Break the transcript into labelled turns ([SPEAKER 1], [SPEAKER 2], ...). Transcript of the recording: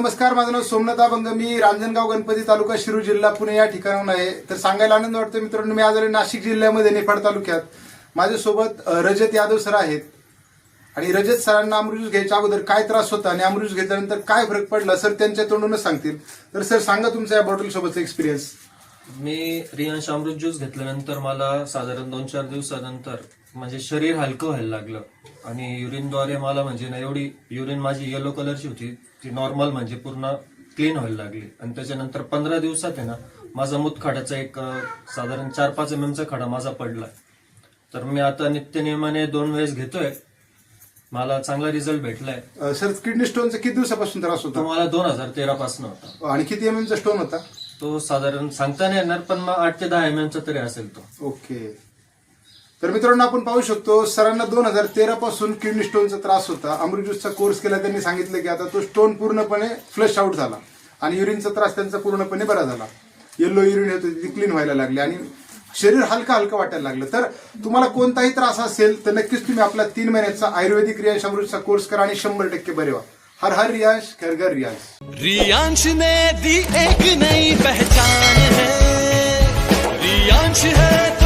[SPEAKER 1] नमस्कार, माझं नाव सोमनाथ अभंग. मी रांजणगाव गणपती तालुका शिरूर जिल्हा पुणे या ठिकाणाहून आहे. तर सांगायला आनंद वाटतो मित्रांनो, मी आज आले नाशिक जिल्ह्यामध्ये निफाड तालुक्यात. माझ्यासोबत रजत यादव सर आहेत. आणि रजत सरांना अमृत ज्यूस घ्यायच्या अगोदर काय त्रास होता आणि अमृत ज्यूस घेतल्यानंतर काय फरक पडला सर त्यांच्या तोंडूनच सांगतील. तर सर सांगा तुमचा या बॉटल सोबतचा एक्सपिरियन्स.
[SPEAKER 2] मी रियांश अमृत ज्यूस घेतल्यानंतर मला साधारण 2-4 दिवसानंतर म्हणजे शरीर हलकं व्हायला लागलं आणि युरिनद्वारे मला म्हणजे ना एवढी युरिन माझी येलो कलरची होती ती नॉर्मल म्हणजे पूर्ण क्लीन व्हायला लागली. आणि त्याच्यानंतर 15 दिवसात आहे ना माझा मूतखड्याचा एक साधारण 4-5 mm चा खडा माझा पडला. तर मी आता नित्यनियमाने 2 वेळेस घेतोय. मला चांगला रिझल्ट भेटलाय.
[SPEAKER 1] सर किडनी स्टोनचा किती दिवसापासून त्रास होता?
[SPEAKER 2] तो मला 2013 पासून होता.
[SPEAKER 1] आणि किती MM चा स्टोन होता?
[SPEAKER 2] तो साधारण सांगता नाही येणार पण मग 8 ते 10 mm चा तरी असेल तो.
[SPEAKER 1] ओके. तर मित्रांनो आपण पाहू शकतो सरांना 2013 पासून किडनी स्टोनचा त्रास होता. अमृत ज्यूसचा कोर्स केला. त्यांनी सांगितलं की आता तो स्टोन पूर्णपणे फ्लश आउट झाला आणि युरिनचा त्रास त्यांचा पूर्णपणे बरा झाला. येलो युरिन होती ती क्लीन व्हायला लागली आणि शरीर हलका हलका वाटायला लागलं. तर तुम्हाला कोणताही त्रास असेल तर नक्कीच तुम्ही आपला 3 महिन्याचा आयुर्वेदिक रियांश अमृतचा कोर्स करा आणि 100% बरे व्हा. हर हर रियांश, घर घर रियांश.
[SPEAKER 3] रियांश ने दी एक नई पहचान है. रियांश है